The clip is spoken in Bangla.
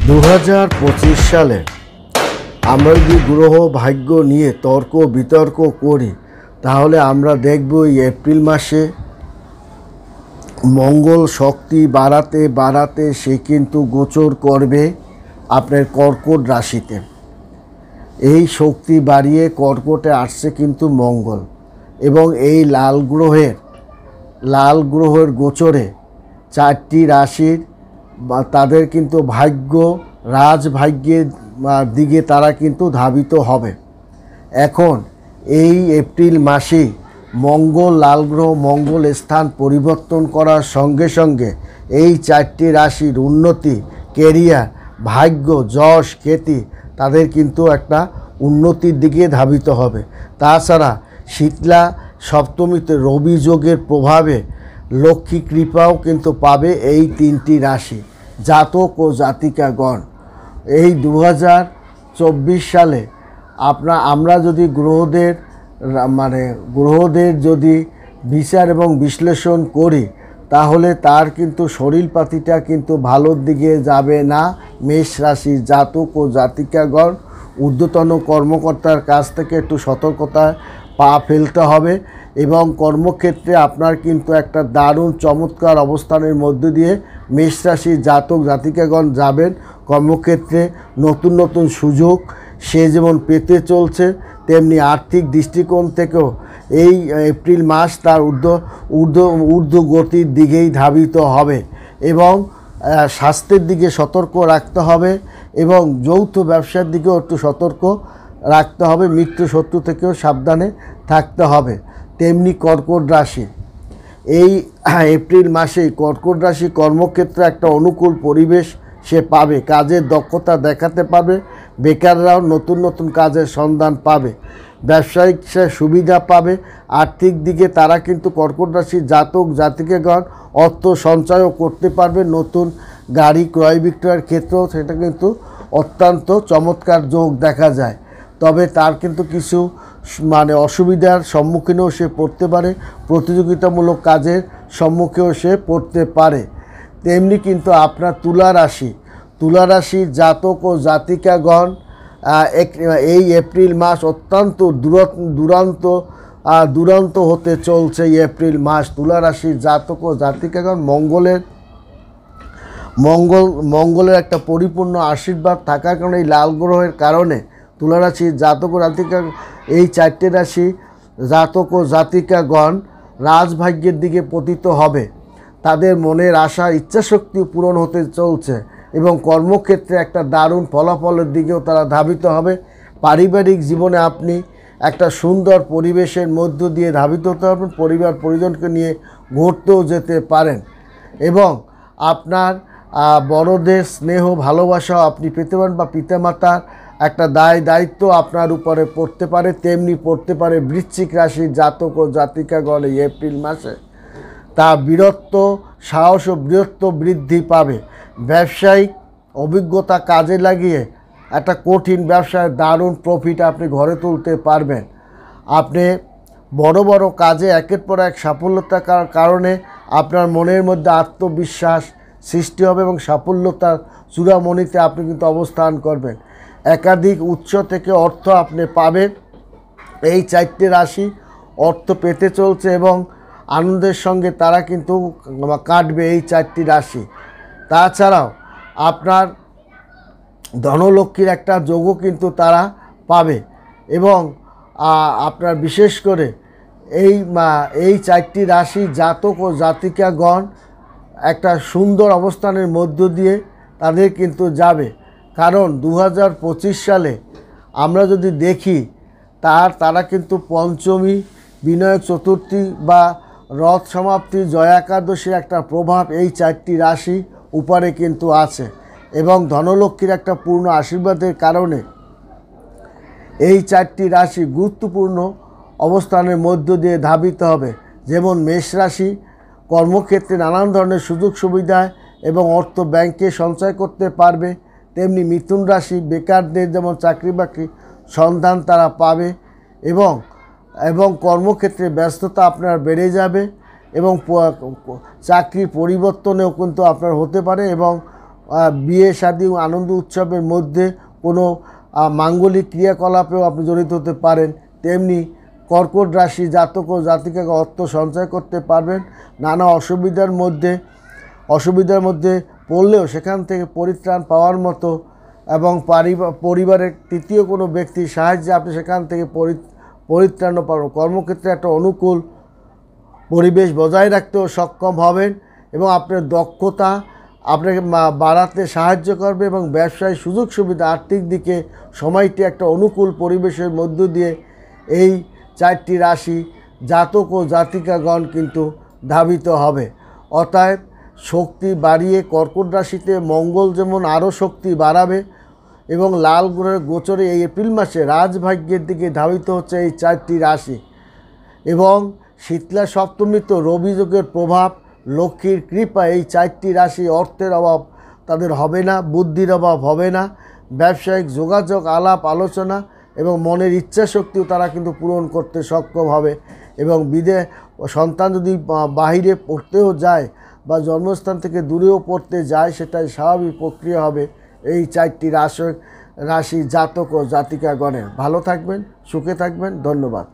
2025 সালে আমরা যদি গ্রহ ভাগ্য নিয়ে তর্ক বিতর্ক করি তাহলে আমরা দেখব এই এপ্রিল মাসে মঙ্গল শক্তি বাড়াতে বাড়াতে সে কিন্তু গোচর করবে আপনার কর্কট রাশিতে। এই শক্তি বাড়িয়ে কর্কটে আসছে কিন্তু মঙ্গল, এবং এই লাল গ্রহের গোচরে 4টি রাশির তাদের কিন্তু ভাগ্য রাজভাগ্যের দিকে তারা কিন্তু ধাবিত হবে। এখন এই এপ্রিল মাসে মঙ্গল লাল গ্রহ মঙ্গল স্থান পরিবর্তন করার সঙ্গে সঙ্গে এই 4টি রাশির উন্নতি, কেরিয়ার, ভাগ্য, যশ, খ্যাতি তাদের কিন্তু একটা উন্নতির দিকে ধাবিত হবে। তাছাড়া শীতলা সপ্তমীতে রবি যোগের প্রভাবে লক্ষ্মী কৃপাও কিন্তু পাবে এই 3টি রাশি জাতক ও জাতিকাগণ। এই 2024 সালে আমরা যদি গ্রহদের যদি বিচার এবং বিশ্লেষণ করি তাহলে তার কিন্তু শরীরপাতিটা কিন্তু ভালোর দিকে যাবে না। মেষ রাশির জাতক ও জাতিকাগণ ঊর্ধ্বতন কর্মকর্তার কাছ থেকে একটু সতর্কতায় পা ফেলতে হবে, এবং কর্মক্ষেত্রে আপনার কিন্তু একটা দারুণ চমৎকার অবস্থানের মধ্য দিয়ে মেষ রাশির জাতক জাতিকাগণ যাবেন। কর্মক্ষেত্রে নতুন নতুন সুযোগ সে যেমন পেতে চলছে, তেমনি আর্থিক দৃষ্টিকোণ থেকেও এই এপ্রিল মাস তার ঊর্ধ্ব গতির দিকেই ধাবিত হবে, এবং স্বাস্থ্যের দিকে সতর্ক রাখতে হবে, এবং যৌথ ব্যবসার দিকেও একটু সতর্ক রাখতে হবে, মিত্র শত্রু থেকেও সাবধানে থাকতে হবে। তেমনি কর্কট রাশি এই এপ্রিল মাসেই কর্কট রাশি কর্মক্ষেত্রে একটা অনুকূল পরিবেশ সে পাবে, কাজের দক্ষতা দেখাতে পারবে, বেকাররাও নতুন নতুন কাজের সন্ধান পাবে, ব্যবসায়িক সুবিধা পাবে। আর্থিক দিকে তারা কিন্তু কর্কট রাশির জাতক জাতিকাগণ অর্থ সঞ্চয়ও করতে পারবে। নতুন গাড়ি ক্রয় বিক্রয়ের ক্ষেত্রেও সেটা কিন্তু অত্যন্ত চমৎকার যোগ দেখা যায়। তবে তার কিন্তু কিছু অসুবিধার সম্মুখীনও সে পড়তে পারে, প্রতিযোগিতামূলক কাজের সম্মুখেও সে পড়তে পারে। তেমনি কিন্তু আপনার তুলা রাশির জাতক ও জাতিকাগণ এই এপ্রিল মাস অত্যন্ত দুরন্ত হতে চলছে। এই এপ্রিল মাস তুলা রাশির জাতক ও জাতিকাগণ মঙ্গলের একটা পরিপূর্ণ আশীর্বাদ থাকার কারণে এই লাল গ্রহের কারণে তুলা রাশির জাতক ও জাতিকা এই 4টে রাশি জাতক ও জাতিকাগণ রাজভাগ্যের দিকে পতিত হবে। তাদের মনের আশা ইচ্ছাশক্তি পূরণ হতে চলছে, এবং কর্মক্ষেত্রে একটা দারুণ ফলাফলের দিকেও তারা ধাবিত হবে। পারিবারিক জীবনে আপনি একটা সুন্দর পরিবেশের মধ্য দিয়ে ধাবিত হতে পারবেন, পরিবার পরিজনকে নিয়ে ঘুরতেও যেতে পারেন, এবং আপনার বড়দের স্নেহ ভালোবাসাও আপনি পেতে পারেন, বা পিতামাতার একটা দায়িত্ব আপনার উপরে পড়তে পারে। তেমনি পড়তে পারে বৃশ্চিক রাশির জাতক ও জাতিকাগণ এই এপ্রিল মাসে তা বীরত্ব, সাহস ও বীরত্ব বৃদ্ধি পাবে। ব্যবসায়িক অভিজ্ঞতা কাজে লাগিয়ে একটা কঠিন ব্যবসায় দারুণ প্রফিট আপনি ঘরে তুলতে পারবেন। আপনি বড় বড় কাজে একের পর এক সাফল্যতার কারণে আপনার মনের মধ্যে আত্মবিশ্বাস সৃষ্টি হবে, এবং সাফল্যতার চূড়ামণিতে আপনি কিন্তু অবস্থান করবেন। একাধিক উৎস থেকে অর্থ আপনি পাবেন। এই 4টে রাশি অর্থ পেতে চলছে, এবং আনন্দের সঙ্গে তারা কিন্তু কাটবে এই 4টি রাশি। তাছাড়াও আপনার ধনলক্ষ্মীর একটা যোগও কিন্তু তারা পাবে, এবং আপনার বিশেষ করে এই 4টি রাশি জাতক ও জাতিকাগণ একটা সুন্দর অবস্থানের মধ্য দিয়ে তাদের কিন্তু যাবে। কারণ 2025 সালে আমরা যদি দেখি তারা কিন্তু পঞ্চমী, বিনায়ক চতুর্থী বা রথ সমাপ্তি, জয়া একাদশীর একটা প্রভাব এই 4টি রাশি উপরে কিন্তু আছে, এবং ধনলক্ষ্মীর একটা পূর্ণ আশীর্বাদের কারণে এই 4টি রাশি গুরুত্বপূর্ণ অবস্থানের মধ্য দিয়ে ধাবিত হবে। যেমন মেষ রাশি কর্মক্ষেত্রে নানান ধরনের সুযোগ সুবিধায় এবং অর্থ ব্যাংকে সঞ্চয় করতে পারবে, তেমনি মিথুন রাশি বেকারদের যেমন চাকরি বাকরি সন্ধান তারা পাবে, এবং কর্মক্ষেত্রে ব্যস্ততা আপনার বেড়ে যাবে, এবং চাকরি পরিবর্তনেও কিন্তু আপনার হতে পারে, এবং বিয়ে শাদী আনন্দ উৎসবের মধ্যে কোনো মাঙ্গলিক ক্রিয়াকলাপেও আপনি জড়িত হতে পারেন। তেমনি কর্কট রাশি জাতক ও জাতিকাকে অর্থ সঞ্চয় করতে পারবেন। নানা অসুবিধার মধ্যে পড়লেও সেখান থেকে পরিত্রাণ পাওয়ার মতো এবং পরিবারের তৃতীয় কোনো ব্যক্তির সাহায্যে আপনি সেখান থেকে পরিত্রাণও পাবেন। কর্মক্ষেত্রে একটা অনুকূল পরিবেশ বজায় রাখতেও সক্ষম হবেন এবং আপনার দক্ষতা আপনাকে বাড়াতে সাহায্য করবে এবং ব্যবসায় সুযোগ সুবিধা আর্থিক দিকে সময়টি একটা অনুকূল পরিবেশের মধ্য দিয়ে এই 4টি রাশি জাতক ও জাতিকাগণ কিন্তু ধাবিত হবে। অতএব শক্তি বাড়িয়ে কর্কট রাশিতে মঙ্গল যেমন আরও শক্তি বাড়াবে এবং লাল গ্রহের গোচরে এই এপ্রিল মাসে রাজভাগ্যের দিকে ধাবিত হচ্ছে এই 4টি রাশি এবং শীতলা সপ্তমী তো রবি যোগের প্রভাব, লক্ষ্মীর কৃপা এই 4টি রাশি অর্থের অভাব তাদের হবে না, বুদ্ধির অভাব হবে না, ব্যবসায়িক যোগাযোগ আলাপ আলোচনা এবং মনের ইচ্ছা শক্তিও তারা কিন্তু পূরণ করতে সক্ষম হবে এবং সন্তান যদি বাহিরে পড়তেও যায় বা জন্মস্থান থেকে দূরেও পড়তে যায় সেটাই স্বাভাবিক প্রক্রিয়া হবে এই 4টি রাশি জাতক ও জাতিকাগণের। ভালো থাকবেন, সুখে থাকবেন, ধন্যবাদ।